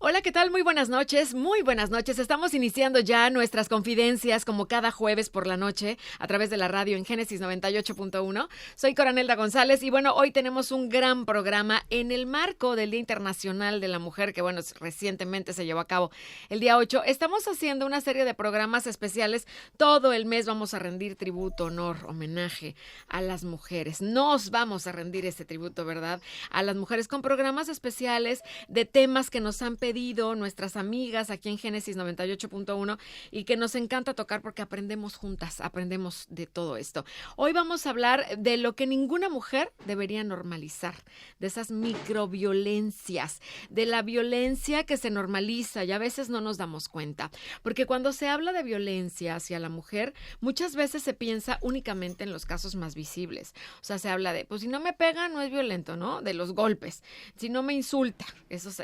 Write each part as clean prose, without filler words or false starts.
Hola, ¿qué tal? Muy buenas noches, muy buenas noches. Estamos iniciando ya nuestras confidencias como cada jueves por la noche a través de la radio en Génesis 98.1. Soy Coranelda González y bueno, hoy tenemos un gran programa en el marco del Día Internacional de la Mujer que bueno, recientemente se llevó a cabo el día 8. Estamos haciendo una serie de programas especiales. Todo el mes vamos a rendir tributo, honor, homenaje a las mujeres. Nos vamos a rendir ese tributo, ¿verdad? A las mujeres con programas especiales de temas que nos han pedido nuestras amigas aquí en Génesis 98.1 y que nos encanta tocar porque aprendemos juntas, aprendemos de todo esto. Hoy vamos a hablar de lo que ninguna mujer debería normalizar, de esas microviolencias, de la violencia que se normaliza y a veces no nos damos cuenta, porque cuando se habla de violencia hacia la mujer, muchas veces se piensa únicamente en los casos más visibles. O sea, se habla de, pues si no me pega no es violento, ¿no? De los golpes, si no me insulta, esos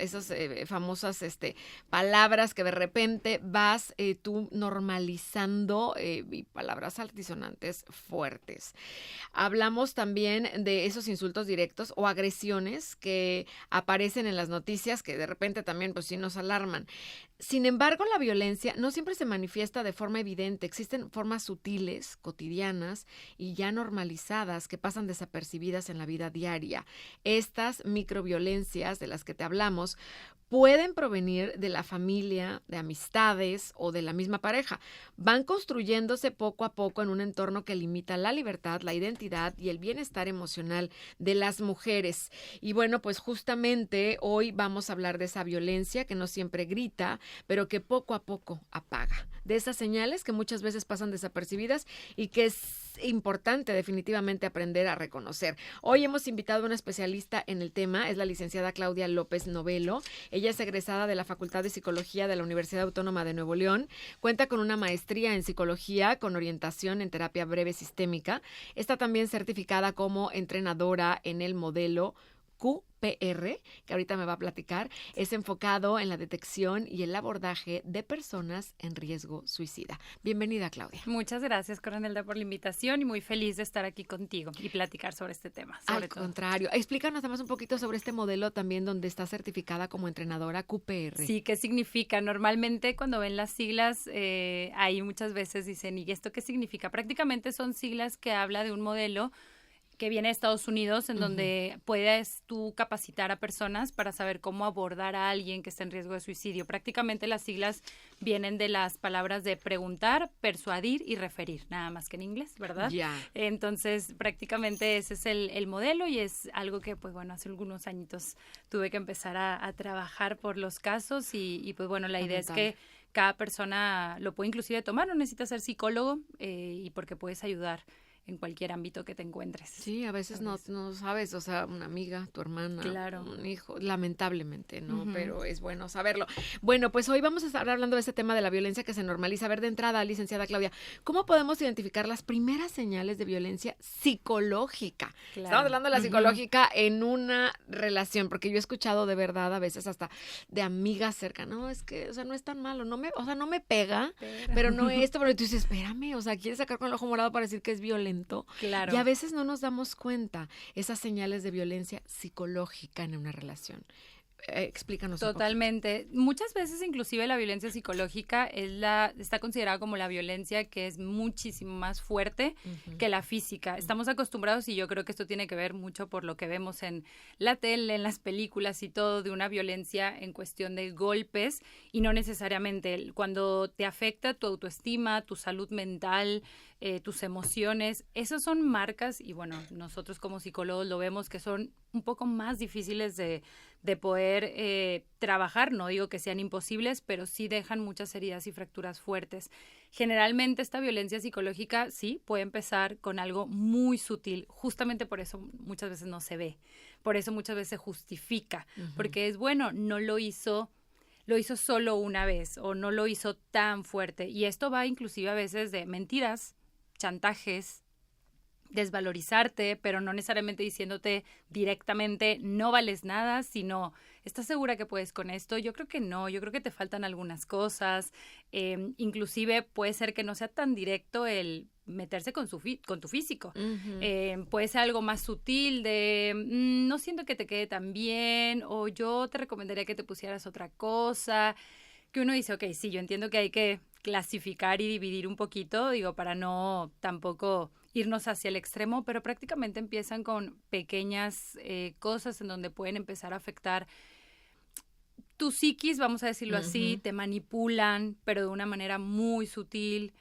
famosas palabras que de repente vas tú normalizando y palabras altisonantes fuertes. Hablamos también de esos insultos directos o agresiones que aparecen en las noticias que de repente también pues sí nos alarman. Sin embargo, la violencia no siempre se manifiesta de forma evidente. Existen formas sutiles, cotidianas y ya normalizadas que pasan desapercibidas en la vida diaria. Estas microviolencias de las que te hablamos pueden provenir de la familia, de amistades o de la misma pareja. Van construyéndose poco a poco en un entorno que limita la libertad, la identidad y el bienestar emocional de las mujeres. Y bueno, pues justamente hoy vamos a hablar de esa violencia que no siempre grita, pero que poco a poco apaga. De esas señales que muchas veces pasan desapercibidas y que es importante definitivamente aprender a reconocer. Hoy hemos invitado a una especialista en el tema, es la licenciada Claudia López Novelo. Ella es egresada de la Facultad de Psicología de la Universidad Autónoma de Nuevo León. Cuenta con una maestría en psicología con orientación en terapia breve sistémica. Está también certificada como entrenadora en el modelo QPR, que ahorita me va a platicar, es enfocado en la detección y el abordaje de personas en riesgo suicida. Bienvenida, Claudia. Muchas gracias, Coronelda, por la invitación y muy feliz de estar aquí contigo y platicar sobre este tema. Al contrario, explícanos además un poquito sobre este modelo también donde está certificada como entrenadora QPR. Sí, ¿qué significa? Normalmente cuando ven las siglas, ahí muchas veces dicen, ¿y esto qué significa? Prácticamente son siglas que habla de un modelo que viene de Estados Unidos, en donde puedes tú capacitar a personas para saber cómo abordar a alguien que está en riesgo de suicidio. Prácticamente las siglas vienen de las palabras de preguntar, persuadir y referir, nada más que en inglés, ¿verdad? Ya. Entonces, prácticamente ese es el modelo y es algo que, pues bueno, hace algunos añitos tuve que empezar a trabajar por los casos y pues bueno, la idea es que cada persona lo puede inclusive tomar, no necesitas ser psicólogo y porque puedes ayudar en cualquier ámbito que te encuentres. Sí, a veces no sabes, o sea, una amiga, tu hermana, claro, un hijo, lamentablemente, ¿no? Pero es bueno saberlo. Bueno, pues hoy vamos a estar hablando de este tema de la violencia que se normaliza. A ver, de entrada, licenciada Claudia, ¿cómo podemos identificar las primeras señales de violencia psicológica? Claro. Estamos hablando de la psicológica en una relación, porque yo he escuchado de verdad a veces hasta de amigas cercanas, no, es que, o sea, no es tan malo, no me pega, pero no esto, pero tú dices, espérame, o sea, quieres sacar con el ojo morado para decir que es violento. Claro. Y a veces no nos damos cuenta esas señales de violencia psicológica en una relación. Explícanos Totalmente. Muchas veces inclusive la violencia psicológica está considerada como la violencia que es muchísimo más fuerte que la física. Estamos acostumbrados y yo creo que esto tiene que ver mucho por lo que vemos en la tele, en las películas y todo, de una violencia en cuestión de golpes y no necesariamente. Cuando te afecta tu autoestima, tu salud mental, tus emociones, esas son marcas y bueno, nosotros como psicólogos lo vemos que son un poco más difíciles de poder trabajar, no digo que sean imposibles, pero sí dejan muchas heridas y fracturas fuertes. Generalmente esta violencia psicológica sí puede empezar con algo muy sutil, justamente por eso muchas veces no se ve, por eso muchas veces se justifica, porque es bueno, no lo hizo solo una vez o no lo hizo tan fuerte y esto va inclusive a veces de mentiras, chantajes, desvalorizarte, pero no necesariamente diciéndote directamente no vales nada, sino ¿estás segura que puedes con esto? Yo creo que no, yo creo que te faltan algunas cosas, inclusive puede ser que no sea tan directo el meterse con tu físico. Puede ser algo más sutil de no siento que te quede tan bien, o yo te recomendaría que te pusieras otra cosa, que uno dice, ok, sí, yo entiendo que hay que clasificar y dividir un poquito, digo, para no tampoco irnos hacia el extremo, pero prácticamente empiezan con pequeñas cosas en donde pueden empezar a afectar tu psiquis, vamos a decirlo así, te manipulan, pero de una manera muy sutil,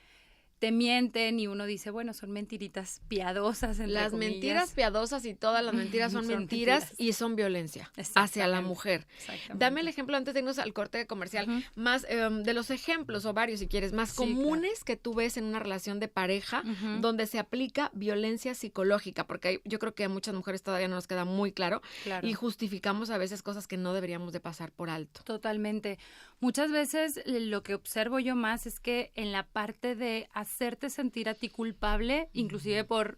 te mienten y uno dice, bueno, son mentiritas piadosas, entre Las comillas. mentiras piadosas y todas las mentiras son mentiras y son violencia hacia la mujer. Dame el ejemplo, antes de irnos al corte comercial, más de los ejemplos, o varios si quieres, más comunes que tú ves en una relación de pareja donde se aplica violencia psicológica, porque yo creo que a muchas mujeres todavía no nos queda muy claro y justificamos a veces cosas que no deberíamos de pasar por alto. Totalmente. Muchas veces lo que observo yo más es que en la parte de hacerte sentir a ti culpable, inclusive por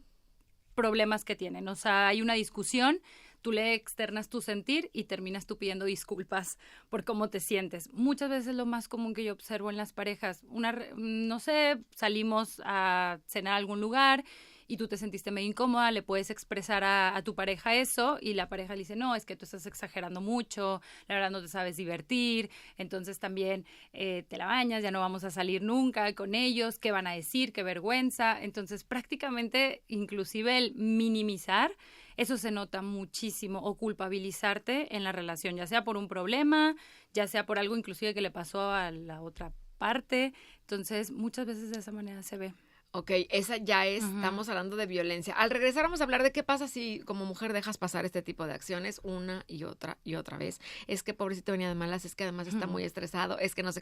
problemas que tienen. O sea, hay una discusión, tú le externas tu sentir y terminas tú pidiendo disculpas por cómo te sientes. Muchas veces lo más común que yo observo en las parejas, no sé, salimos a cenar a algún lugar y tú te sentiste medio incómoda, le puedes expresar a tu pareja eso y la pareja le dice, no, es que tú estás exagerando mucho, la verdad no te sabes divertir, entonces también te la bañas, ya no vamos a salir nunca con ellos, ¿qué van a decir? ¿Qué vergüenza? Entonces prácticamente inclusive el minimizar, eso se nota muchísimo, o culpabilizarte en la relación, ya sea por un problema, ya sea por algo inclusive que le pasó a la otra parte, entonces muchas veces de esa manera se ve. Ok, esa ya es, estamos hablando de violencia. Al regresar vamos a hablar de qué pasa si como mujer dejas pasar este tipo de acciones una y otra vez. Es que pobrecito venía de malas, es que además está muy estresado, es que no sé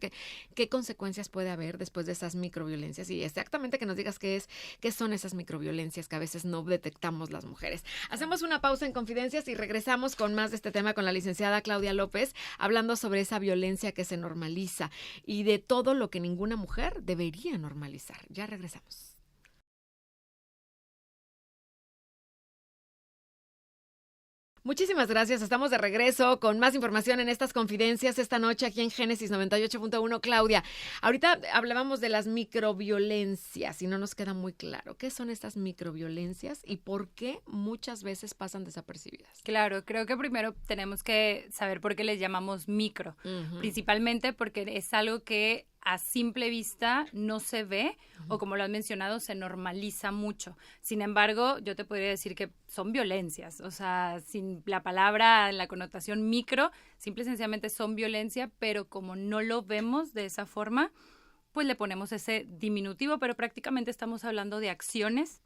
qué consecuencias puede haber después de esas microviolencias. Y exactamente que nos digas qué son esas microviolencias que a veces no detectamos las mujeres. Hacemos una pausa en Confidencias y regresamos con más de este tema con la licenciada Claudia López, hablando sobre esa violencia que se normaliza y de todo lo que ninguna mujer debería normalizar. Ya regresamos. Muchísimas gracias. Estamos de regreso con más información en estas Confidencias esta noche aquí en Génesis 98.1. Claudia, ahorita hablábamos de las microviolencias y no nos queda muy claro. ¿Qué son estas microviolencias y por qué muchas veces pasan desapercibidas? Claro, creo que primero tenemos que saber por qué les llamamos micro, principalmente porque es algo que a simple vista no se ve o, como lo has mencionado, se normaliza mucho. Sin embargo, yo te podría decir que son violencias, o sea, sin la palabra, la connotación micro, simple y sencillamente son violencia, pero como no lo vemos de esa forma, pues le ponemos ese diminutivo, pero prácticamente estamos hablando de acciones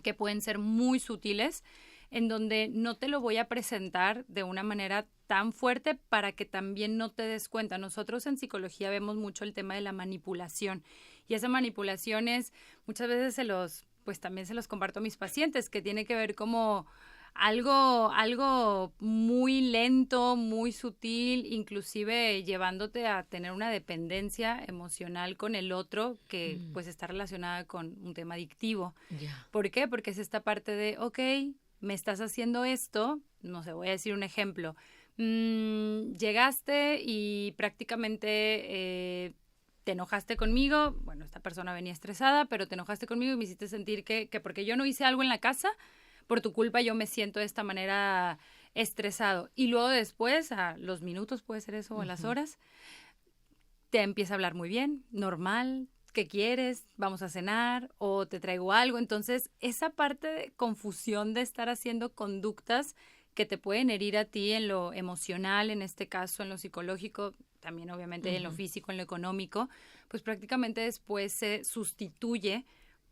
que pueden ser muy sutiles, en donde no te lo voy a presentar de una manera tan fuerte para que también no te des cuenta. Nosotros en psicología vemos mucho el tema de la manipulación y esa manipulación es, muchas veces también se los comparto a mis pacientes, que tiene que ver como algo muy lento, muy sutil, inclusive llevándote a tener una dependencia emocional con el otro que pues está relacionada con un tema adictivo. ¿Por qué? Porque es esta parte de, ok, me estás haciendo esto, no sé, voy a decir un ejemplo. Llegaste y prácticamente te enojaste conmigo, bueno, esta persona venía estresada, pero te enojaste conmigo y me hiciste sentir que porque yo no hice algo en la casa, por tu culpa yo me siento de esta manera estresado. Y luego después, a los minutos puede ser eso, o a las horas, te empieza a hablar muy bien, normal, ¿qué quieres? ¿Vamos a cenar? ¿O te traigo algo? Entonces, esa parte de confusión de estar haciendo conductas que te pueden herir a ti en lo emocional, en este caso en lo psicológico, también obviamente en lo físico, en lo económico, pues prácticamente después se sustituye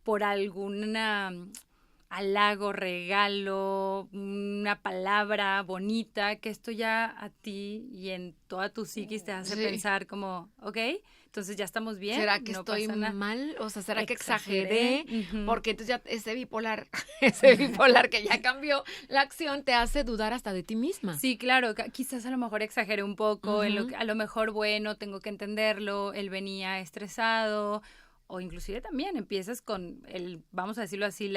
por alguna halago, regalo, una palabra bonita, que esto ya a ti y en toda tu psiquis te hace pensar como, ok, entonces ya estamos bien. ¿Será que estoy mal? O sea, ¿será que exageré? Porque entonces ya ese bipolar que ya cambió la acción te hace dudar hasta de ti misma. Sí, claro, quizás a lo mejor exageré un poco, en lo que, a lo mejor, bueno, tengo que entenderlo, él venía estresado, o inclusive también empiezas con vamos a decirlo así,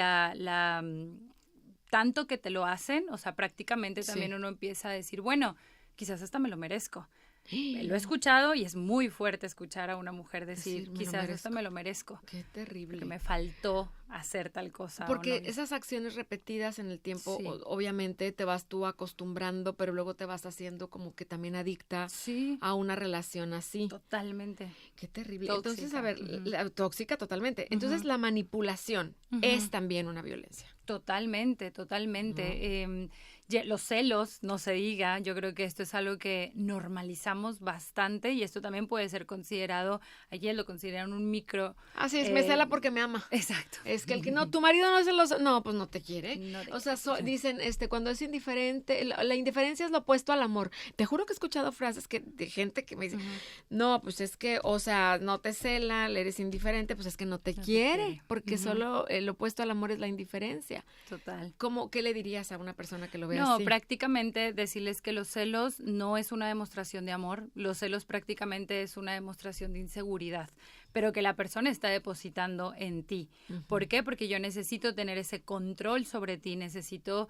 tanto que te lo hacen, o sea, prácticamente también uno empieza a decir, bueno, quizás hasta me lo merezco. Lo he escuchado y es muy fuerte escuchar a una mujer decir quizás esto me lo merezco. Qué terrible. Que me faltó hacer tal cosa. Porque esas acciones repetidas en el tiempo, obviamente te vas tú acostumbrando, pero luego te vas haciendo como que también adicta a una relación así. Totalmente. Qué terrible. Tóxica. Entonces, a ver, tóxica totalmente. Entonces, la manipulación es también una violencia. Totalmente. Los celos, no se diga, yo creo que esto es algo que normalizamos bastante y esto también puede ser considerado, ayer lo consideran un micro... Así es, me cela porque me ama. Exacto. Es que tu marido no es celoso, no, pues no te quiere. O sea, dicen, cuando es indiferente, la indiferencia es lo opuesto al amor. Te juro que he escuchado frases de gente que me dice, no, pues es que, o sea, no te cela, le eres indiferente, pues es que no te quiere, porque solo el opuesto al amor es la indiferencia. Total. ¿Qué le dirías a una persona que lo ve No, así? prácticamente decirles que los celos no es una demostración de amor, los celos prácticamente es una demostración de inseguridad, pero que la persona está depositando en ti. ¿Por qué? Porque yo necesito tener ese control sobre ti, necesito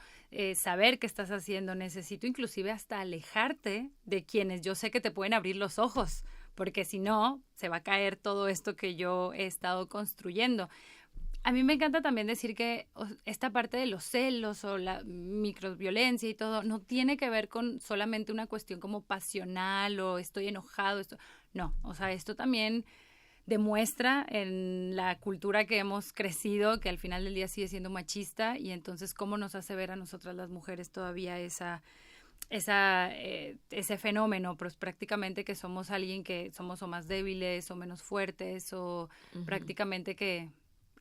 saber qué estás haciendo, necesito inclusive hasta alejarte de quienes yo sé que te pueden abrir los ojos, porque si no, se va a caer todo esto que yo he estado construyendo. A mí me encanta también decir que esta parte de los celos o la microviolencia y todo no tiene que ver con solamente una cuestión como pasional o estoy enojado. No, o sea, esto también demuestra en la cultura que hemos crecido que al final del día sigue siendo machista y entonces cómo nos hace ver a nosotras las mujeres todavía ese fenómeno, pues prácticamente que somos alguien que somos o más débiles o menos fuertes o prácticamente que...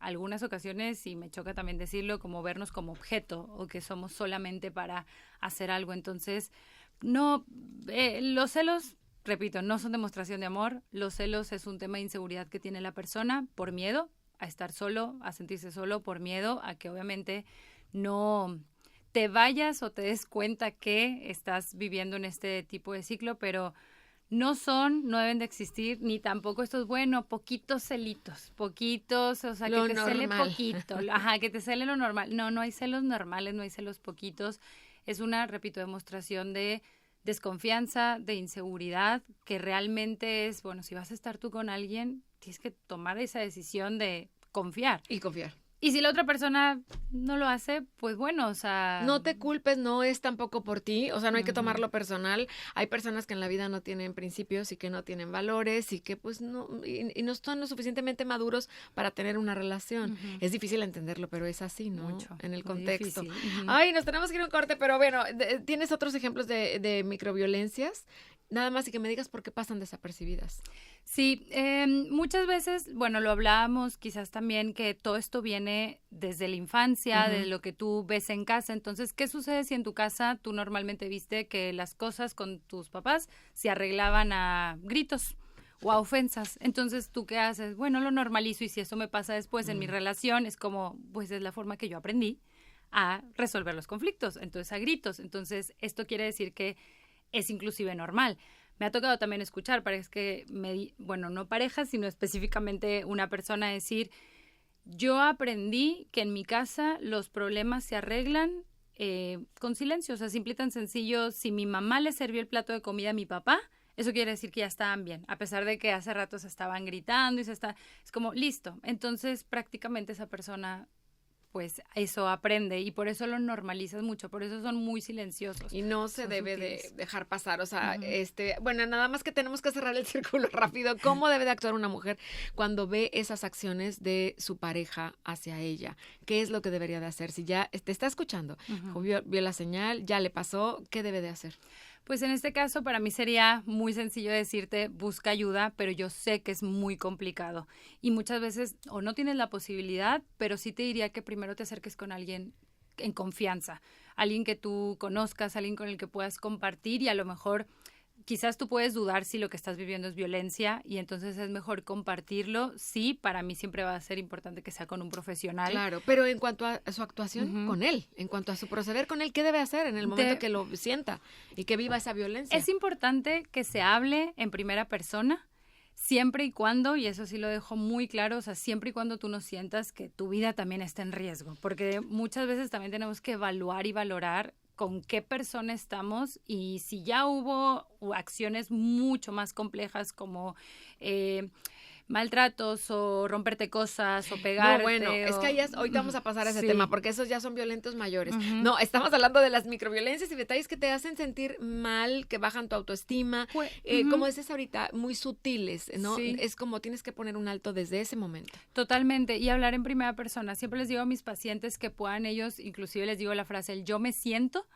algunas ocasiones, y me choca también decirlo, como vernos como objeto o que somos solamente para hacer algo. Entonces, no, los celos, repito, no son demostración de amor. Los celos es un tema de inseguridad que tiene la persona por miedo a estar solo, a sentirse solo, por miedo a que obviamente no te vayas o te des cuenta que estás viviendo en este tipo de ciclo, pero... no deben de existir, ni tampoco estos, poquitos celitos, o sea, lo que te normal. cele poquito, que te cele lo normal. No hay celos normales, no hay celos poquitos. Es una, repito, demostración de desconfianza, de inseguridad, que realmente es, si vas a estar tú con alguien, tienes que tomar esa decisión de confiar. Y confiar. Y si la otra persona no lo hace, pues o sea... no te culpes, no es tampoco por ti, o sea, no hay que tomarlo personal. Hay personas que en la vida no tienen principios y que no tienen valores y que pues no, y no están lo suficientemente maduros para tener una relación. Es difícil entenderlo, pero es así, ¿no? Mucho, en el contexto. difícil. Ay, nos tenemos que ir a un corte, pero bueno, ¿tienes otros ejemplos de microviolencias? Nada más y que me digas por qué pasan desapercibidas. Sí, muchas veces, lo hablábamos quizás también que todo esto viene desde la infancia, de lo que tú ves en casa. Entonces, ¿qué sucede si en tu casa tú normalmente viste que las cosas con tus papás se arreglaban a gritos o a ofensas? Entonces, ¿tú qué haces? Lo normalizo y si eso me pasa después en mi relación, es como, pues es la forma que yo aprendí a resolver los conflictos, entonces a gritos. Entonces, esto quiere decir que es inclusive normal. Me ha tocado también escuchar, parece que, no parejas, sino específicamente una persona decir, yo aprendí que en mi casa los problemas se arreglan con silencio, o sea, simple y tan sencillo, si mi mamá le servía el plato de comida a mi papá, eso quiere decir que ya estaban bien, a pesar de que hace rato se estaban gritando y es como, listo. Entonces, prácticamente esa persona... pues eso aprende y por eso lo normalizas mucho, por eso son muy silenciosos. Y no se debe de dejar pasar, o sea, nada más que tenemos que cerrar el círculo rápido. ¿Cómo debe de actuar una mujer cuando ve esas acciones de su pareja hacia ella? ¿Qué es lo que debería de hacer? Si ya te está escuchando, vio la señal, ya le pasó, ¿qué debe de hacer? Pues en este caso para mí sería muy sencillo decirte busca ayuda, pero yo sé que es muy complicado y muchas veces o no tienes la posibilidad, pero sí te diría que primero te acerques con alguien en confianza, alguien que tú conozcas, alguien con el que puedas compartir y a lo mejor quizás tú puedes dudar si lo que estás viviendo es violencia y entonces es mejor compartirlo. Sí, para mí siempre va a ser importante que sea con un profesional. Claro, pero en cuanto a su actuación con él, en cuanto a su proceder con él, ¿qué debe hacer en el momento que lo sienta y que viva esa violencia? Es importante que se hable en primera persona. siempre y cuando, y eso sí lo dejo muy claro, o sea, siempre y cuando tú no sientas que tu vida también está en riesgo, porque muchas veces también tenemos que evaluar y valorar con qué persona estamos y si ya hubo acciones mucho más complejas como maltratos o romperte cosas o pegarte. No, bueno, es que ahorita vamos a pasar a ese tema, porque esos ya son violentos mayores. Ujú. No, estamos hablando de las microviolencias y detalles que te hacen sentir mal, que bajan tu autoestima, como dices ahorita, muy sutiles, ¿no? Sí. Es como tienes que poner un alto desde ese momento. Totalmente, y hablar en primera persona. Siempre les digo a mis pacientes que puedan ellos, inclusive les digo la frase, el yo me siento,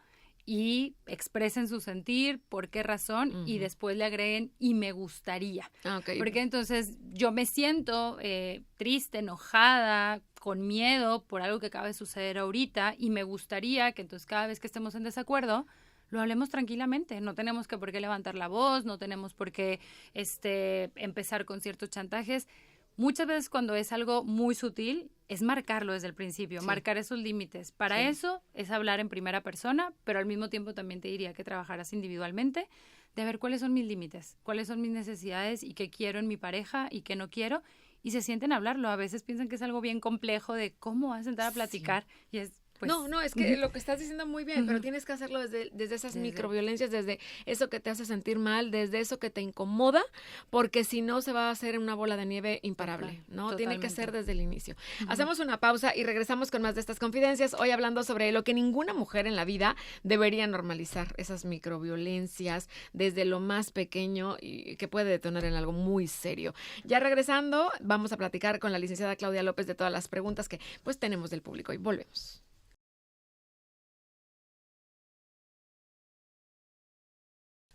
y expresen su sentir, por qué razón, y después le agreguen y me gustaría. Okay. Porque entonces yo me siento triste, enojada, con miedo por algo que acaba de suceder ahorita y me gustaría que entonces cada vez que estemos en desacuerdo lo hablemos tranquilamente. No tenemos que por qué levantar la voz, no tenemos por qué empezar con ciertos chantajes. Muchas veces cuando es algo muy sutil, es marcarlo desde el principio, marcar esos límites. Para eso es hablar en primera persona, pero al mismo tiempo también te diría que trabajaras individualmente, de ver cuáles son mis límites, cuáles son mis necesidades y qué quiero en mi pareja y qué no quiero. Y se sienten a hablarlo. A veces piensan que es algo bien complejo de cómo vas a sentar a platicar y es... Pues, no, es que lo que estás diciendo muy bien, pero tienes que hacerlo desde esas microviolencias, desde eso que te hace sentir mal, desde eso que te incomoda, porque si no se va a hacer una bola de nieve imparable, ¿no? Tiene que ser desde el inicio. Hacemos una pausa y regresamos con más de estas confidencias, hoy hablando sobre lo que ninguna mujer en la vida debería normalizar, esas microviolencias desde lo más pequeño y que puede detonar en algo muy serio. Ya regresando, vamos a platicar con la licenciada Claudia López de todas las preguntas que pues tenemos del público y volvemos.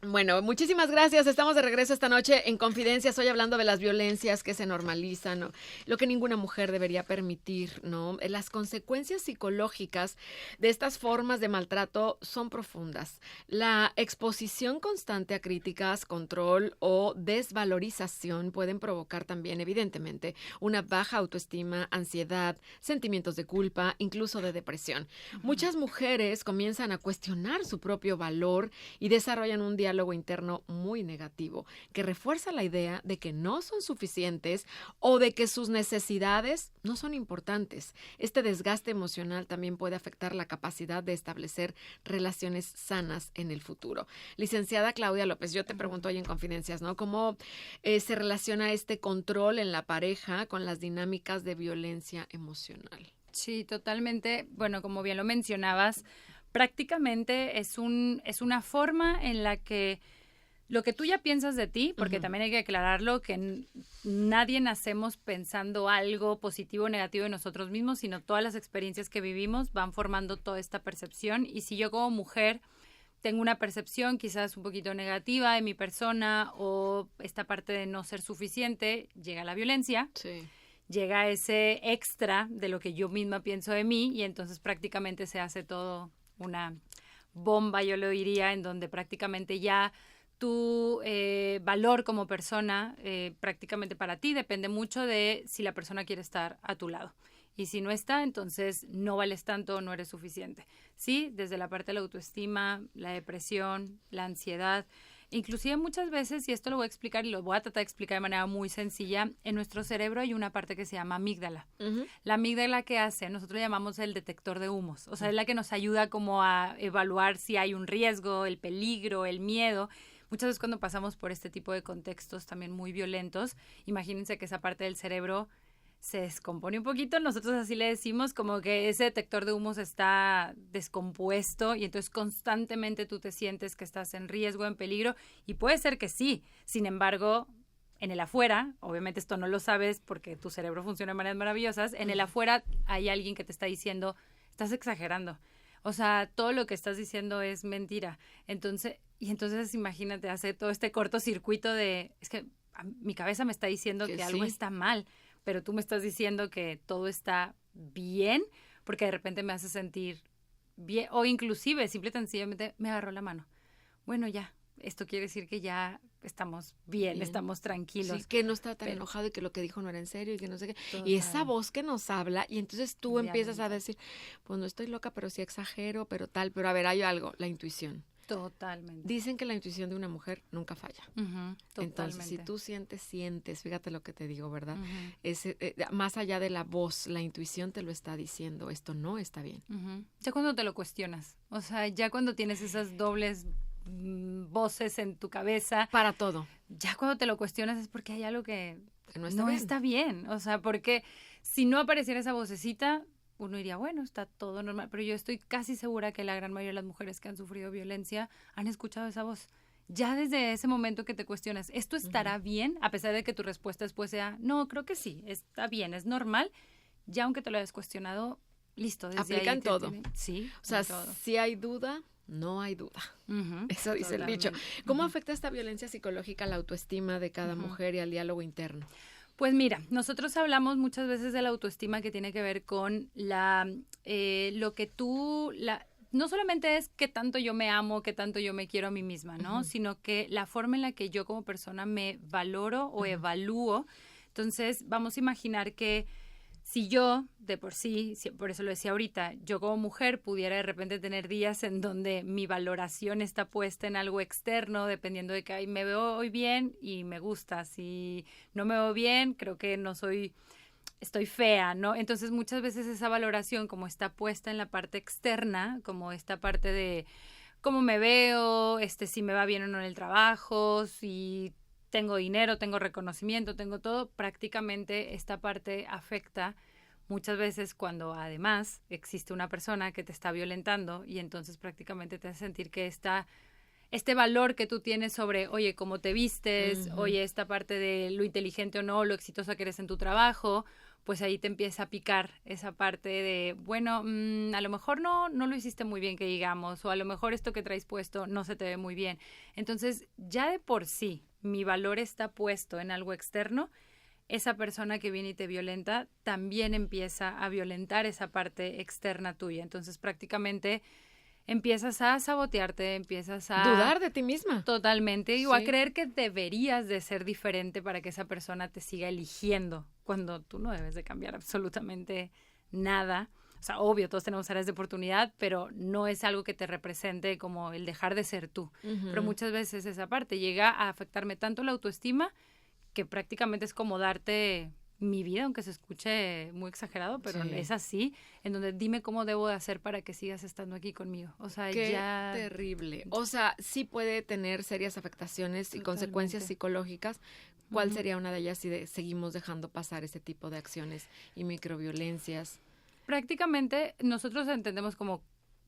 Bueno, muchísimas gracias. Estamos de regreso esta noche en Confidencias, hoy hablando de las violencias que se normalizan, ¿no? Lo que ninguna mujer debería permitir, ¿no? Las consecuencias psicológicas de estas formas de maltrato son profundas. La exposición constante a críticas, control o desvalorización pueden provocar también, evidentemente, una baja autoestima, ansiedad, sentimientos de culpa, incluso de depresión. Muchas mujeres comienzan a cuestionar su propio valor y desarrollan un diálogo interno muy negativo que refuerza la idea de que no son suficientes o de que sus necesidades no son importantes. Este desgaste emocional también puede afectar la capacidad de establecer relaciones sanas en el futuro. Licenciada Claudia López, yo te pregunto hoy en Confidencias, ¿no? ¿Cómo se relaciona este control en la pareja con las dinámicas de violencia emocional? Sí, totalmente. Bueno, como bien lo mencionabas, prácticamente es una forma en la que lo que tú ya piensas de ti, porque también hay que aclararlo, que nadie nacemos pensando algo positivo o negativo de nosotros mismos, sino todas las experiencias que vivimos van formando toda esta percepción. Y si yo como mujer tengo una percepción quizás un poquito negativa de mi persona o esta parte de no ser suficiente, llega la violencia. Sí. Llega ese extra de lo que yo misma pienso de mí y entonces prácticamente se hace todo una bomba, yo lo diría, en donde prácticamente ya tu valor como persona, prácticamente para ti, depende mucho de si la persona quiere estar a tu lado. Y si no está, entonces no vales tanto, no eres suficiente. Sí, desde la parte de la autoestima, la depresión, la ansiedad, inclusive muchas veces, y esto lo voy a explicar y lo voy a tratar de explicar de manera muy sencilla, en nuestro cerebro hay una parte que se llama amígdala. La amígdala, ¿qué hace? Nosotros le llamamos el detector de humos. O sea, es la que nos ayuda como a evaluar si hay un riesgo, el peligro, el miedo. Muchas veces cuando pasamos por este tipo de contextos también muy violentos, imagínense que esa parte del cerebro se descompone un poquito, nosotros así le decimos, como que ese detector de humos está descompuesto y entonces constantemente tú te sientes que estás en riesgo, en peligro, y puede ser que sí, sin embargo, en el afuera, obviamente esto no lo sabes porque tu cerebro funciona de maneras maravillosas, en el afuera hay alguien que te está diciendo, estás exagerando, o sea, todo lo que estás diciendo es mentira, entonces imagínate, hace todo este cortocircuito de, es que mi cabeza me está diciendo que algo está mal, pero tú me estás diciendo que todo está bien, porque de repente me hace sentir bien, o inclusive, simple y sencillamente, me agarró la mano. Bueno, ya, esto quiere decir que ya estamos bien. Estamos tranquilos. Sí, que no está tan enojado y que lo que dijo no era en serio y que no sé qué. Total. Y esa voz que nos habla, y entonces tú empiezas a decir, pues no estoy loca, pero sí exagero, pero tal, pero a ver, hay algo, la intuición. Totalmente. Dicen que la intuición de una mujer nunca falla. Totalmente. Entonces, si tú sientes, fíjate lo que te digo, ¿verdad? Más allá de la voz, la intuición te lo está diciendo, esto no está bien. Ya cuando te lo cuestionas, o sea, ya cuando tienes esas dobles voces en tu cabeza. Para todo. Ya cuando te lo cuestionas es porque hay algo que no está bien. O sea, porque si no apareciera esa vocecita, uno diría, bueno, está todo normal. Pero yo estoy casi segura que la gran mayoría de las mujeres que han sufrido violencia han escuchado esa voz. Ya desde ese momento que te cuestionas, ¿esto estará bien? A pesar de que tu respuesta después sea, no, creo que sí, está bien, es normal. Ya aunque te lo hayas cuestionado, listo. Desde aplican ahí todo. Sí, o sea, si hay duda, no hay duda. Eso dice el dicho. ¿Cómo afecta esta violencia psicológica a la autoestima de cada mujer y al diálogo interno? Pues mira, nosotros hablamos muchas veces de la autoestima que tiene que ver con lo que no solamente es qué tanto yo me amo, qué tanto yo me quiero a mí misma, ¿no? Sino que la forma en la que yo como persona me valoro o evalúo. Entonces, vamos a imaginar que si yo, de por sí, por eso lo decía ahorita, yo como mujer pudiera de repente tener días en donde mi valoración está puesta en algo externo, dependiendo de que me veo hoy bien y me gusta. Si no me veo bien, creo que estoy fea, ¿no? Entonces muchas veces esa valoración como está puesta en la parte externa, como esta parte de cómo me veo, si me va bien o no en el trabajo, si tengo dinero, tengo reconocimiento, tengo todo, prácticamente esta parte afecta muchas veces cuando además existe una persona que te está violentando y entonces prácticamente te hace sentir que este valor que tú tienes sobre, oye, cómo te vistes, oye, esta parte de lo inteligente o no, lo exitosa que eres en tu trabajo, pues ahí te empieza a picar esa parte de, bueno, a lo mejor no lo hiciste muy bien que digamos, o a lo mejor esto que traes puesto no se te ve muy bien. Entonces, ya de por sí, mi valor está puesto en algo externo, esa persona que viene y te violenta también empieza a violentar esa parte externa tuya. Entonces, prácticamente empiezas a sabotearte, empiezas a dudar de ti misma. Totalmente, y a creer que deberías de ser diferente para que esa persona te siga eligiendo, cuando tú no debes de cambiar absolutamente nada. O sea, obvio, todos tenemos áreas de oportunidad, pero no es algo que te represente como el dejar de ser tú. Pero muchas veces esa parte llega a afectarme tanto la autoestima que prácticamente es como darte mi vida, aunque se escuche muy exagerado, pero es así, en donde dime cómo debo de hacer para que sigas estando aquí conmigo. O sea, qué terrible. O sea, sí puede tener serias afectaciones y consecuencias psicológicas. ¿Cuál sería una de ellas si seguimos dejando pasar ese tipo de acciones y microviolencias? Prácticamente nosotros entendemos como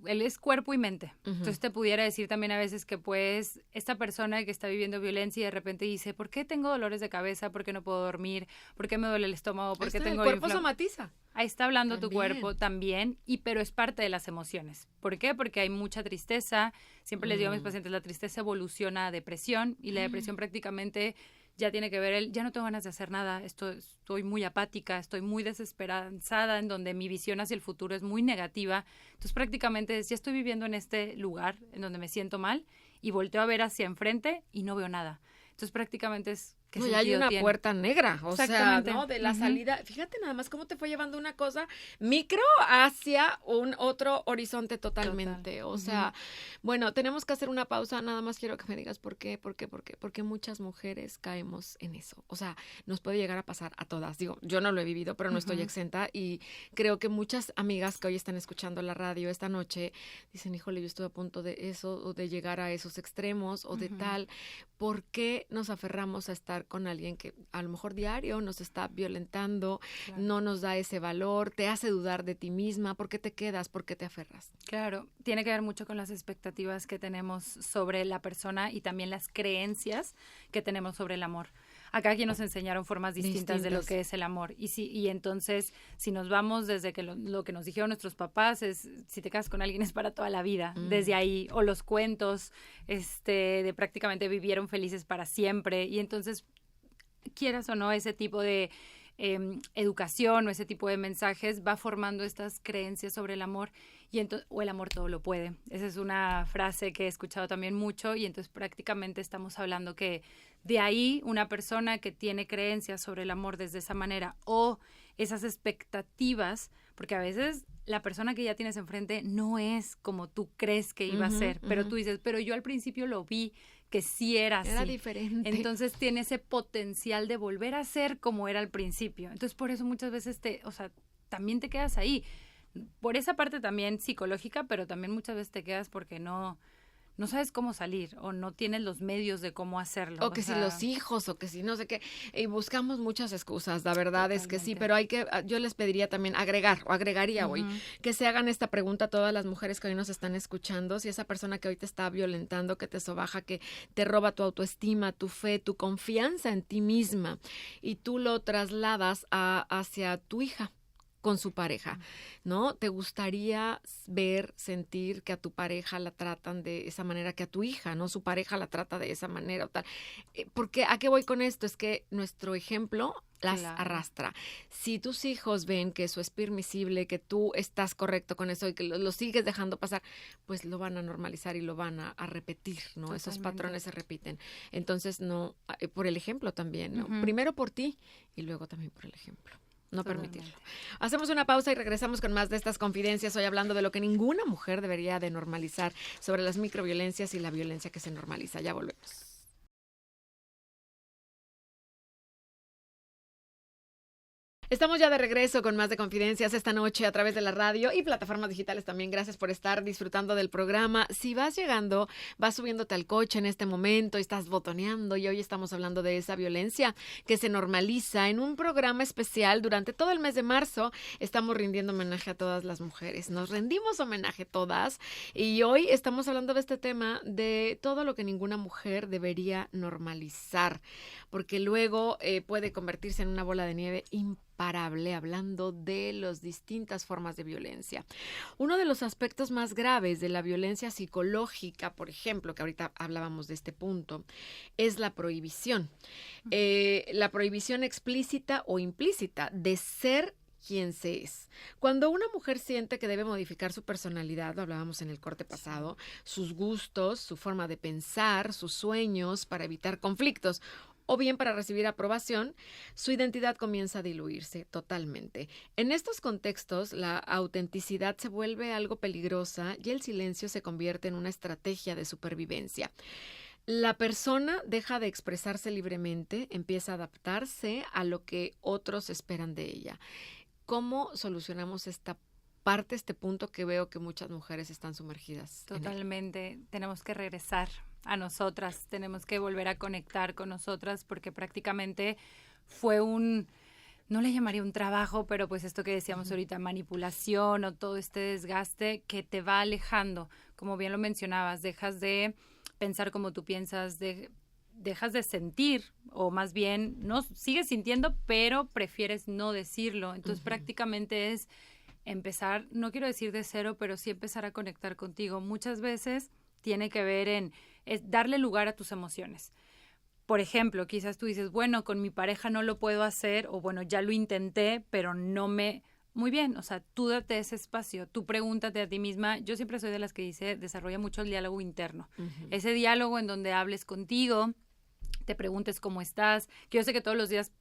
él es cuerpo y mente. Entonces te pudiera decir también a veces que pues esta persona que está viviendo violencia y de repente dice, ¿por qué tengo dolores de cabeza? ¿Por qué no puedo dormir? ¿Por qué me duele el estómago? ¿Por qué tengo el cuerpo somatiza? Ahí está hablando tu cuerpo también, pero es parte de las emociones. ¿Por qué? Porque hay mucha tristeza. Siempre les digo a mis pacientes, la tristeza evoluciona a depresión y la depresión prácticamente ya tiene que ver ya no tengo ganas de hacer nada, estoy muy apática, estoy muy desesperanzada, en donde mi visión hacia el futuro es muy negativa. Entonces prácticamente ya estoy viviendo en este lugar en donde me siento mal y volteo a ver hacia enfrente y no veo nada. Entonces prácticamente es que no, ya hay una puerta negra, o sea, ¿no? De la salida. Fíjate nada más cómo te fue llevando una cosa micro hacia un otro horizonte totalmente. O sea, bueno, tenemos que hacer una pausa. Nada más quiero que me digas por qué. Porque muchas mujeres caemos en eso. O sea, nos puede llegar a pasar a todas. Digo, yo no lo he vivido, pero no estoy exenta y creo que muchas amigas que hoy están escuchando la radio esta noche dicen, híjole, yo estuve a punto de eso o de llegar a esos extremos o de tal. ¿Por qué nos aferramos a estar con alguien que a lo mejor diario nos está violentando, no nos da ese valor, te hace dudar de ti misma? ¿Por qué te quedas? ¿Por qué te aferras? Claro, tiene que ver mucho con las expectativas que tenemos sobre la persona y también las creencias que tenemos sobre el amor. Acá aquí nos enseñaron formas distintas de lo que es el amor. Y entonces, si nos vamos desde que lo que nos dijeron nuestros papás es, si te casas con alguien es para toda la vida, desde ahí, o los cuentos de prácticamente vivieron felices para siempre. Y entonces, quieras o no, ese tipo de educación o ese tipo de mensajes va formando estas creencias sobre el amor o el amor todo lo puede. Esa es una frase que he escuchado también mucho y entonces prácticamente estamos hablando que de ahí una persona que tiene creencias sobre el amor desde esa manera o esas expectativas, porque a veces la persona que ya tienes enfrente no es como tú crees que iba a ser, pero tú dices, pero yo al principio lo vi que sí era así. Era diferente. Entonces tiene ese potencial de volver a ser como era al principio. Entonces por eso muchas veces también te quedas ahí. Por esa parte también psicológica, pero también muchas veces te quedas porque no sabes cómo salir o no tienes los medios de cómo hacerlo. O que si los hijos, o que si no sé qué. Y buscamos muchas excusas, la verdad Totalmente. es que sí, pero yo les pediría también agregaría hoy, que se hagan esta pregunta a todas las mujeres que hoy nos están escuchando. Si esa persona que hoy te está violentando, que te sobaja, que te roba tu autoestima, tu fe, tu confianza en ti misma, y tú lo trasladas hacia tu hija con su pareja, ¿no? ¿Te gustaría ver, sentir que a tu pareja la tratan de esa manera, que a tu hija, ¿no? Su pareja la trata de esa manera o tal? Porque ¿a qué voy con esto? Es que nuestro ejemplo las arrastra. Si tus hijos ven que eso es permisible, que tú estás correcto con eso y que lo sigues dejando pasar, pues lo van a normalizar y lo van a repetir, ¿no? Totalmente. Esos patrones se repiten. Entonces, no, por el ejemplo también, ¿no? Primero por ti y luego también por el ejemplo. No permitirlo. Hacemos una pausa y regresamos con más de estas confidencias, hoy hablando de lo que ninguna mujer debería de normalizar, sobre las microviolencias y la violencia que se normaliza. Ya volvemos. Estamos ya de regreso con más de Confidencias esta noche a través de la radio y plataformas digitales también. Gracias por estar disfrutando del programa. Si vas llegando, vas subiéndote al coche en este momento y estás botoneando, y hoy estamos hablando de esa violencia que se normaliza en un programa especial durante todo el mes de marzo. Estamos rindiendo homenaje a todas las mujeres. Nos rendimos homenaje todas y hoy estamos hablando de este tema, de todo lo que ninguna mujer debería normalizar, porque luego puede convertirse en una bola de nieve imparable, hablando de las distintas formas de violencia. Uno de los aspectos más graves de la violencia psicológica, por ejemplo, que ahorita hablábamos de este punto, es la prohibición. La prohibición explícita o implícita de ser quien se es. Cuando una mujer siente que debe modificar su personalidad, lo hablábamos en el corte pasado, sus gustos, su forma de pensar, sus sueños para evitar conflictos, o bien para recibir aprobación, su identidad comienza a diluirse totalmente. En estos contextos, la autenticidad se vuelve algo peligrosa y el silencio se convierte en una estrategia de supervivencia. La persona deja de expresarse libremente, empieza a adaptarse a lo que otros esperan de ella. ¿Cómo solucionamos esta parte, este punto que veo que muchas mujeres están sumergidas? Totalmente. Tenemos que regresar a nosotras, tenemos que volver a conectar con nosotras, porque prácticamente fue no le llamaría un trabajo, pero pues esto que decíamos ahorita, manipulación o todo este desgaste que te va alejando. Como bien lo mencionabas, dejas de pensar como tú piensas, dejas de sentir, o más bien no sigues sintiendo, pero prefieres no decirlo. Entonces prácticamente es empezar, no quiero decir de cero, pero sí empezar a conectar contigo. Muchas veces tiene que ver es darle lugar a tus emociones. Por ejemplo, quizás tú dices, bueno, con mi pareja no lo puedo hacer, o bueno, ya lo intenté, pero no me... Muy bien, o sea, tú date ese espacio, tú pregúntate a ti misma. Yo siempre soy de las que dice, desarrolla mucho el diálogo interno. Ese diálogo en donde hables contigo, te preguntes cómo estás, que yo sé que todos los días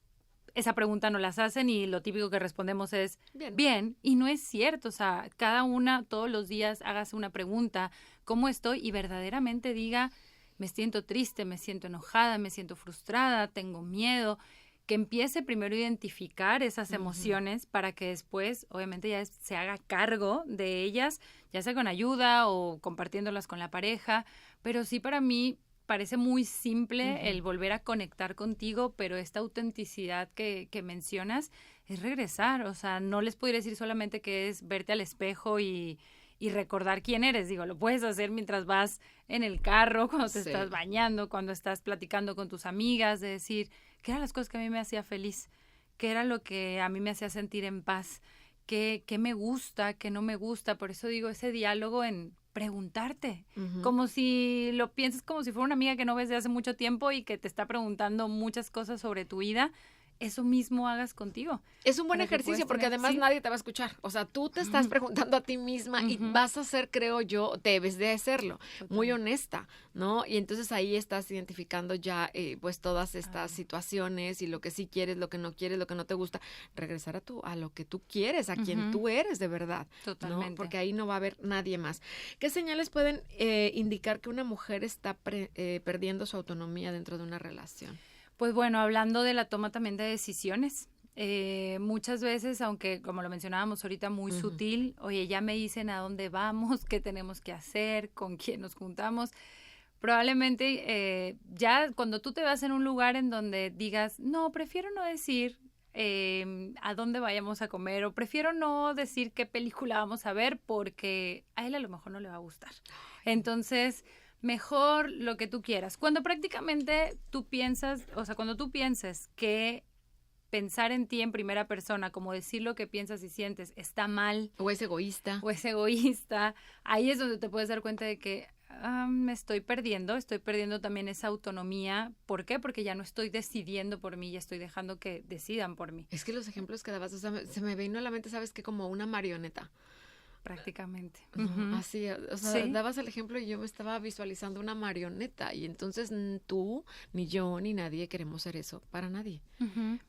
esa pregunta no las hacen y lo típico que respondemos es bien, y no es cierto. O sea, cada una todos los días hágase una pregunta, ¿cómo estoy? Y verdaderamente diga, me siento triste, me siento enojada, me siento frustrada, tengo miedo. Que empiece primero a identificar esas emociones para que después, obviamente, ya se haga cargo de ellas, ya sea con ayuda o compartiéndolas con la pareja. Pero sí, para mí parece muy simple el volver a conectar contigo, pero esta autenticidad que mencionas es regresar. O sea, no les podría decir solamente que es verte al espejo y recordar quién eres. Digo, lo puedes hacer mientras vas en el carro, cuando te estás bañando, cuando estás platicando con tus amigas, de decir, ¿qué eran las cosas que a mí me hacía feliz? ¿Qué era lo que a mí me hacía sentir en paz? ¿Qué me gusta? ¿Qué no me gusta? Por eso digo, ese diálogo en preguntarte, como si lo piensas como si fuera una amiga que no ves de hace mucho tiempo y que te está preguntando muchas cosas sobre tu vida. eso mismo hagas contigo. Es un buen ejercicio porque además nadie te va a escuchar. O sea, tú te estás preguntando a ti misma y vas a ser, creo yo, debes de hacerlo, muy honesta, ¿no? Y entonces ahí estás identificando ya pues todas estas situaciones y lo que sí quieres, lo que no quieres, lo que no te gusta. Regresar a lo que tú quieres, a quien tú eres de verdad. Totalmente. ¿No? Porque ahí no va a haber nadie más. ¿Qué señales pueden indicar que una mujer está perdiendo su autonomía dentro de una relación? Pues bueno, hablando de la toma también de decisiones, muchas veces, aunque como lo mencionábamos ahorita, muy sutil, oye, ya me dicen a dónde vamos, qué tenemos que hacer, con quién nos juntamos. Probablemente ya cuando tú te vas en un lugar en donde digas, no, prefiero no decir a dónde vayamos a comer o prefiero no decir qué película vamos a ver porque a él a lo mejor no le va a gustar. Entonces, mejor lo que tú quieras. Cuando prácticamente tú piensas, o sea, cuando tú pienses que pensar en ti en primera persona, como decir lo que piensas y sientes, está mal. O es egoísta. Ahí es donde te puedes dar cuenta de que me estoy perdiendo también esa autonomía. ¿Por qué? Porque ya no estoy decidiendo por mí, ya estoy dejando que decidan por mí. Es que los ejemplos que dabas, o sea, se me vino a la mente, ¿sabes qué? Como una marioneta. Prácticamente. Así, o sea, ¿sí? Dabas el ejemplo y yo me estaba visualizando una marioneta y entonces tú, ni yo, ni nadie queremos ser eso para nadie.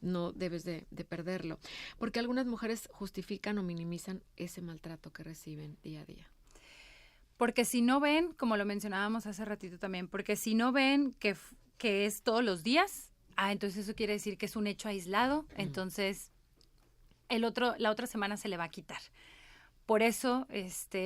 No debes de perderlo. Porque algunas mujeres justifican o minimizan ese maltrato que reciben día a día. Porque si no ven, como lo mencionábamos hace ratito también, porque si no ven que es todos los días, entonces eso quiere decir que es un hecho aislado, entonces la otra semana se le va a quitar. Por eso,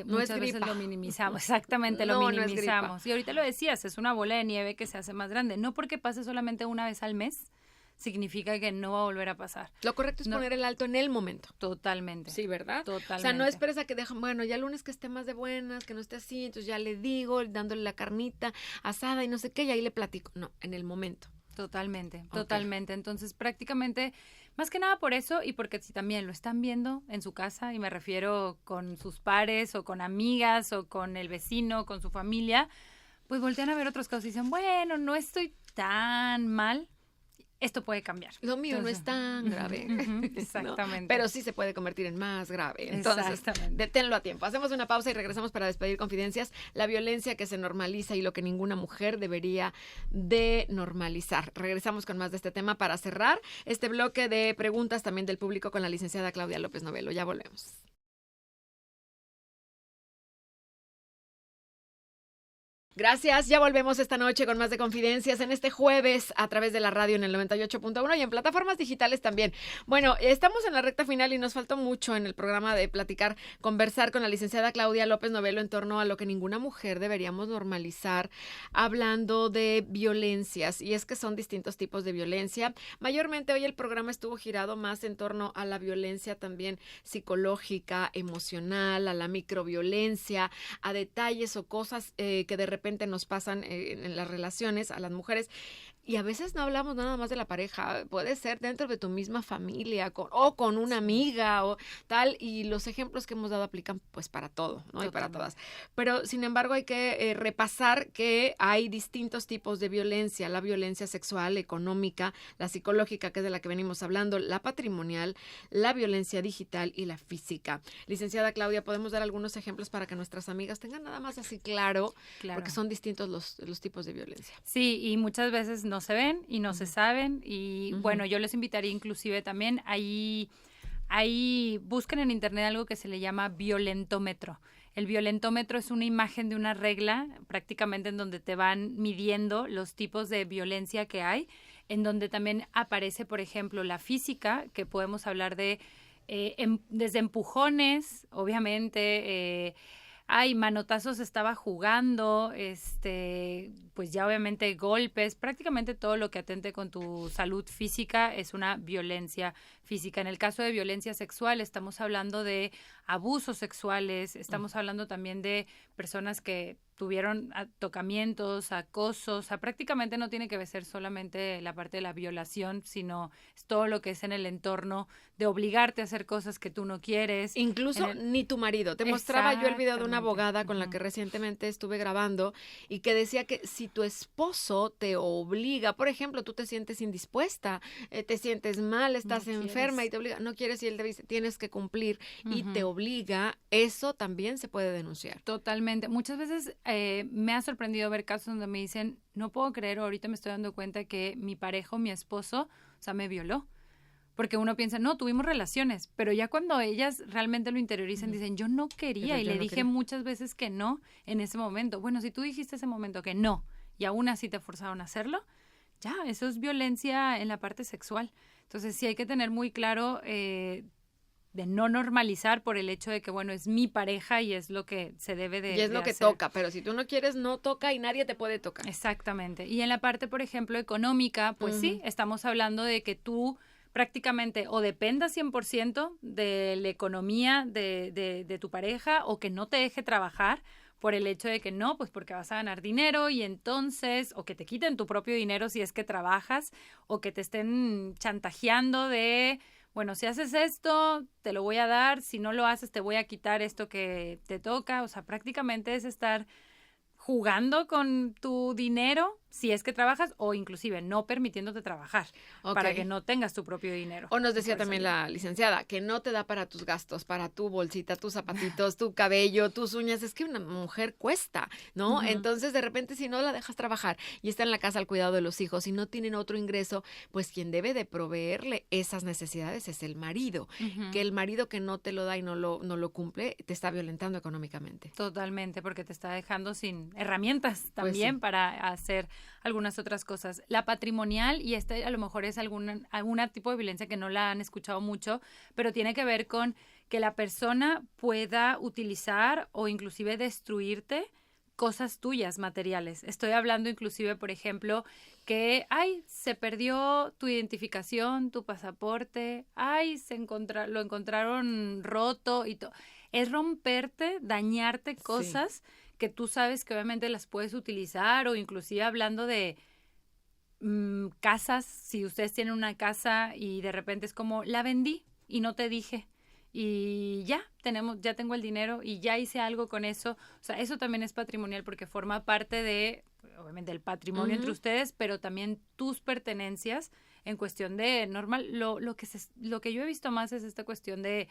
muchas veces lo minimizamos. Exactamente, lo minimizamos. No, y ahorita lo decías, es una bola de nieve que se hace más grande. No porque pase solamente una vez al mes, significa que no va a volver a pasar. Lo correcto es poner el alto en el momento. Totalmente. Sí, ¿verdad? Totalmente. O sea, no esperes a que bueno, ya el lunes que esté más de buenas, que no esté así, entonces ya le digo, dándole la carnita asada y no sé qué, y ahí le platico. No, en el momento. Totalmente, totalmente. Entonces, prácticamente, más que nada por eso y porque si también lo están viendo en su casa, y me refiero con sus pares o con amigas o con el vecino, con su familia, pues voltean a ver otras cosas y dicen, bueno, no estoy tan mal, esto puede cambiar. Lo mío no es tan grave. Exactamente. ¿No? Pero sí se puede convertir en más grave. Entonces, deténlo a tiempo. Hacemos una pausa y regresamos para despedir confidencias. La violencia que se normaliza y lo que ninguna mujer debería de normalizar. Regresamos con más de este tema para cerrar este bloque de preguntas también del público con la licenciada Claudia López Novelo. Ya volvemos. Gracias, ya volvemos esta noche con más de Confidencias en este jueves a través de la radio en el 98.1 y en plataformas digitales también. Bueno, estamos en la recta final y nos faltó mucho en el programa de conversar con la licenciada Claudia López Novelo en torno a lo que ninguna mujer deberíamos normalizar, hablando de violencias, y es que son distintos tipos de violencia. Mayormente hoy el programa estuvo girado más en torno a la violencia también psicológica, emocional, a la microviolencia, a detalles o cosas que de repente nos pasan en las relaciones a las mujeres. Y a veces no hablamos nada más de la pareja, puede ser dentro de tu misma familia o con una amiga o tal, y los ejemplos que hemos dado aplican pues para todo, ¿no? Y para todas. Pero sin embargo hay que repasar que hay distintos tipos de violencia, la violencia sexual, económica, la psicológica, que es de la que venimos hablando, la patrimonial, la violencia digital y la física. Licenciada Claudia, ¿podemos dar algunos ejemplos para que nuestras amigas tengan nada más así claro. Porque son distintos los tipos de violencia? Sí, y muchas veces no se ven y no se saben y bueno, yo les invitaría inclusive también ahí busquen en internet algo que se le llama violentómetro. El violentómetro es una imagen de una regla prácticamente en donde te van midiendo los tipos de violencia que hay, en donde también aparece, por ejemplo, la física, que podemos hablar de desde empujones, obviamente, manotazos estaba jugando, pues ya obviamente golpes, prácticamente todo lo que atente con tu salud física es una violencia física. En el caso de violencia sexual estamos hablando de abusos sexuales, estamos hablando también de personas que tuvieron tocamientos, acosos, o sea, prácticamente no tiene que ser solamente la parte de la violación, sino es todo lo que es en el entorno de obligarte a hacer cosas que tú no quieres. Incluso ni tu marido. Te mostraba yo el video de una abogada con la que recientemente estuve grabando y que decía que si tu esposo te obliga, por ejemplo, tú te sientes indispuesta, te sientes mal, estás enferma y te obliga, no quieres y él te dice, tienes que cumplir y te obliga, eso también se puede denunciar. Totalmente. Muchas veces me ha sorprendido ver casos donde me dicen, no puedo creer, ahorita me estoy dando cuenta que mi pareja o mi esposo, o sea, me violó. Porque uno piensa, no, tuvimos relaciones, pero ya cuando ellas realmente lo interiorizan, dicen, yo no quería y le dije muchas veces que no en ese momento. Bueno, si tú dijiste ese momento que no y aún así te forzaron a hacerlo, ya, eso es violencia en la parte sexual. Entonces sí hay que tener muy claro de no normalizar por el hecho de que, bueno, es mi pareja y es lo que se debe de hacer. Y es lo que toca, pero si tú no quieres, no toca y nadie te puede tocar. Exactamente. Y en la parte, por ejemplo, económica, pues sí, estamos hablando de que tú prácticamente o dependas 100% de la economía de tu pareja o que no te deje trabajar por el hecho de que no, pues porque vas a ganar dinero y entonces, o que te quiten tu propio dinero si es que trabajas, o que te estén chantajeando de, bueno, si haces esto, te lo voy a dar, si no lo haces, te voy a quitar esto que te toca. O sea, prácticamente es estar jugando con tu dinero si es que trabajas o inclusive no permitiéndote trabajar para que no tengas tu propio dinero. O nos decía también la licenciada que no te da para tus gastos, para tu bolsita, tus zapatitos, tu cabello, tus uñas. Es que una mujer cuesta, ¿no? Entonces, de repente, si no la dejas trabajar y está en la casa al cuidado de los hijos y no tienen otro ingreso, pues quien debe de proveerle esas necesidades es el marido. Que el marido que no te lo da y no lo cumple, te está violentando económicamente. Totalmente, porque te está dejando sin herramientas también para hacer algunas otras cosas. La patrimonial, y a lo mejor es algún tipo de violencia que no la han escuchado mucho, pero tiene que ver con que la persona pueda utilizar o inclusive destruirte cosas tuyas, materiales. Estoy hablando inclusive, por ejemplo, que, se perdió tu identificación, tu pasaporte, lo encontraron roto y todo. Es romperte, dañarte cosas que tú sabes que obviamente las puedes utilizar, o inclusive hablando de casas, si ustedes tienen una casa y de repente es como, la vendí y no te dije y ya tengo el dinero y ya hice algo con eso. O sea, eso también es patrimonial porque forma parte de, obviamente, el patrimonio entre ustedes, pero también tus pertenencias en cuestión de normal. Lo que yo he visto más es esta cuestión de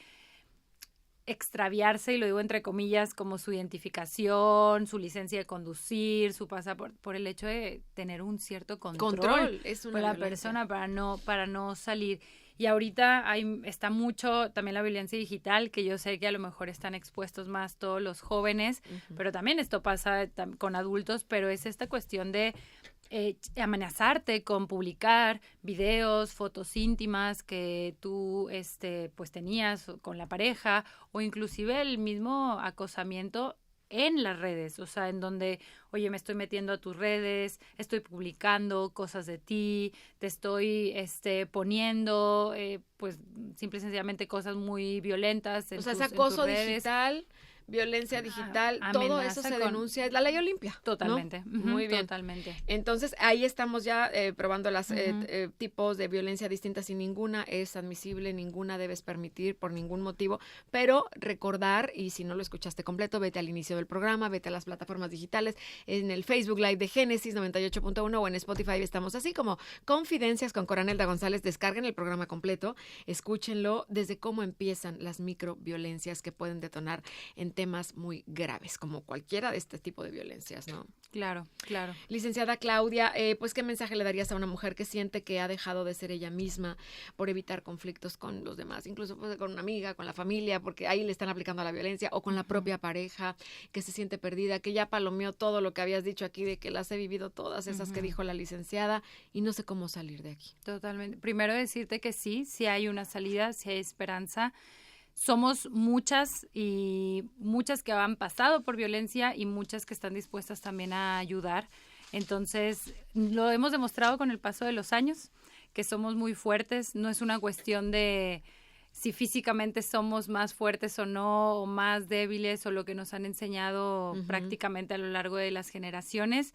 extraviarse, y lo digo entre comillas, como su identificación, su licencia de conducir, su pasaporte, por el hecho de tener un cierto control es una con la violencia. persona para no salir. Y ahorita está mucho también la violencia digital, que yo sé que a lo mejor están expuestos más todos los jóvenes, pero también esto pasa con adultos, pero es esta cuestión de amenazarte con publicar videos, fotos íntimas que tú pues tenías con la pareja, o inclusive el mismo acosamiento en las redes, o sea, en donde, oye, me estoy metiendo a tus redes, estoy publicando cosas de ti, te estoy poniendo, pues, simple y sencillamente cosas muy violentas en ese acoso digital, violencia digital, todo eso se denuncia, es la ley Olimpia. Totalmente. ¿No? Muy bien. Totalmente. Entonces, ahí estamos ya probando las tipos de violencia distintas y ninguna es admisible, ninguna debes permitir por ningún motivo, pero recordar, y si no lo escuchaste completo, vete al inicio del programa, vete a las plataformas digitales, en el Facebook Live de Génesis 98.1 o en Spotify estamos así como Confidencias con Coranelda González. Descarguen el programa completo, escúchenlo desde cómo empiezan las microviolencias que pueden detonar en temas muy graves, como cualquiera de este tipo de violencias, ¿no? Claro, claro. Licenciada Claudia, pues, ¿qué mensaje le darías a una mujer que siente que ha dejado de ser ella misma por evitar conflictos con los demás, incluso pues, con una amiga, con la familia, porque ahí le están aplicando la violencia, o con la propia pareja, que se siente perdida, que ya palomeó todo lo que habías dicho aquí, de que las he vivido todas esas que dijo la licenciada, y no sé cómo salir de aquí? Totalmente. Primero decirte que sí hay una salida, sí hay esperanza. Somos muchas y muchas que han pasado por violencia y muchas que están dispuestas también a ayudar. Entonces, lo hemos demostrado con el paso de los años, que somos muy fuertes. No es una cuestión de si físicamente somos más fuertes o no, o más débiles, o lo que nos han enseñado prácticamente a lo largo de las generaciones.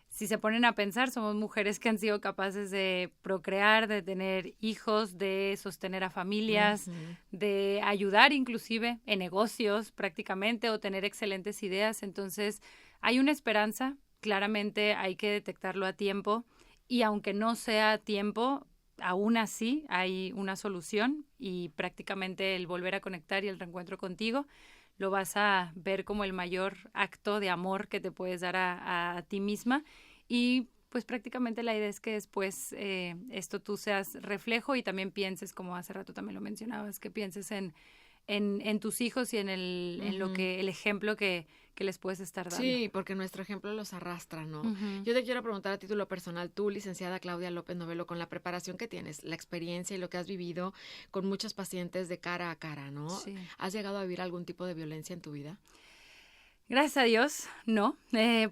Si se ponen a pensar, somos mujeres que han sido capaces de procrear, de tener hijos, de sostener a familias, de ayudar inclusive en negocios prácticamente, o tener excelentes ideas. Entonces, hay una esperanza, claramente hay que detectarlo a tiempo, y aunque no sea a tiempo, aún así hay una solución, y prácticamente el volver a conectar y el reencuentro contigo lo vas a ver como el mayor acto de amor que te puedes dar a ti misma. Y pues prácticamente la idea es que después esto tú seas reflejo, y también pienses, como hace rato también lo mencionabas, que pienses en tus hijos y en lo que el ejemplo que les puedes estar dando. Sí, porque nuestro ejemplo los arrastra, ¿no? Yo te quiero preguntar a título personal, tú, licenciada Claudia López Novelo, con la preparación que tienes, la experiencia y lo que has vivido con muchos pacientes de cara a cara, ¿no? Sí. ¿Has llegado a vivir algún tipo de violencia en tu vida? Gracias a Dios, no.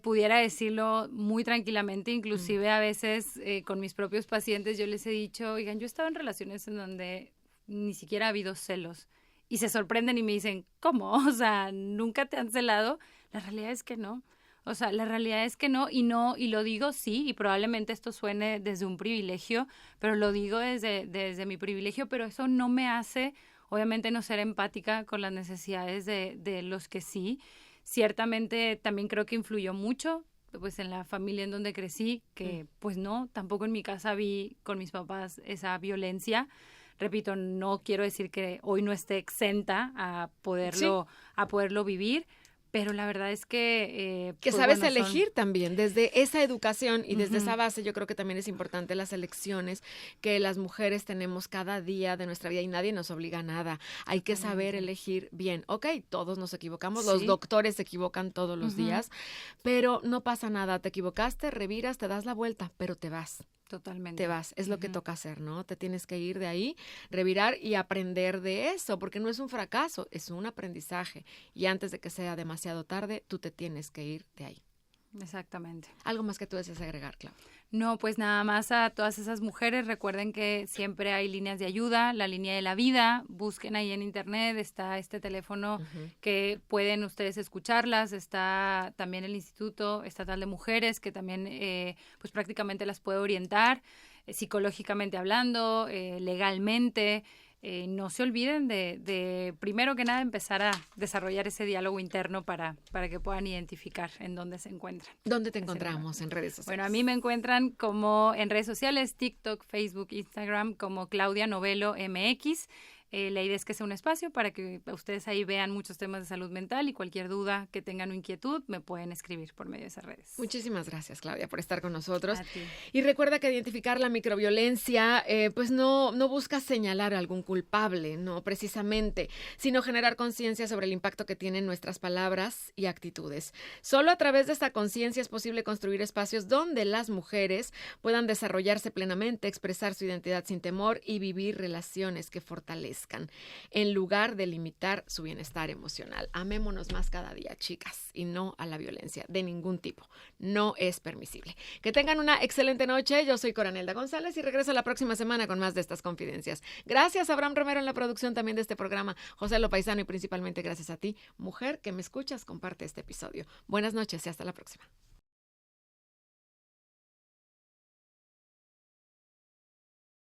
Pudiera decirlo muy tranquilamente, inclusive a veces con mis propios pacientes yo les he dicho, oigan, yo he estado en relaciones en donde ni siquiera ha habido celos. Y se sorprenden y me dicen, ¿cómo? O sea, ¿nunca te han celado? La realidad es que no. O sea, la realidad es que no, y lo digo sí, y probablemente esto suene desde un privilegio, pero lo digo desde mi privilegio, pero eso no me hace, obviamente, no ser empática con las necesidades de los que sí. Ciertamente también creo que influyó mucho, pues en la familia en donde crecí, que pues no, tampoco en mi casa vi con mis papás esa violencia. Repito, no quiero decir que hoy no esté exenta a poderlo vivir, pero la verdad es que... que pues, sabes elegir también, desde esa educación y desde esa base. Yo creo que también es importante las elecciones que las mujeres tenemos cada día de nuestra vida, y nadie nos obliga a nada. Hay que saber elegir bien. Ok, todos nos equivocamos, los doctores se equivocan todos los días, pero no pasa nada. Te equivocaste, reviras, te das la vuelta, pero te vas. Totalmente. Te vas, es lo que toca hacer, ¿no? Te tienes que ir de ahí, revirar y aprender de eso, porque no es un fracaso, es un aprendizaje. Y antes de que sea demasiado tarde, tú te tienes que ir de ahí. Exactamente. ¿Algo más que tú desees agregar, Clau? No, pues nada más a todas esas mujeres, recuerden que siempre hay líneas de ayuda, la línea de la vida, busquen ahí en internet, está este teléfono que pueden ustedes escucharlas, está también el Instituto Estatal de Mujeres, que también pues prácticamente las puede orientar, psicológicamente hablando, legalmente. No se olviden de primero que nada empezar a desarrollar ese diálogo interno para que puedan identificar en dónde se encuentran. ¿Dónde te encontramos en redes sociales? Bueno, a mí me encuentran como en redes sociales, TikTok, Facebook, Instagram, como Claudia Novelo MX. La idea es que sea un espacio para que ustedes ahí vean muchos temas de salud mental, y cualquier duda que tengan o inquietud me pueden escribir por medio de esas redes. Muchísimas gracias, Claudia, por estar con nosotros. A ti. Y recuerda que identificar la microviolencia pues no busca señalar a algún culpable, no precisamente, sino generar conciencia sobre el impacto que tienen nuestras palabras y actitudes. Solo a través de esta conciencia es posible construir espacios donde las mujeres puedan desarrollarse plenamente, expresar su identidad sin temor y vivir relaciones que fortalezcan, en lugar de limitar su bienestar emocional. Amémonos más cada día, chicas, y no a la violencia de ningún tipo. No es permisible. Que tengan una excelente noche. Yo soy Coranelda González y regreso la próxima semana con más de estas confidencias. Gracias a Abraham Romero en la producción también de este programa, José Lopaisano, y principalmente gracias a ti, mujer que me escuchas, comparte este episodio. Buenas noches y hasta la próxima.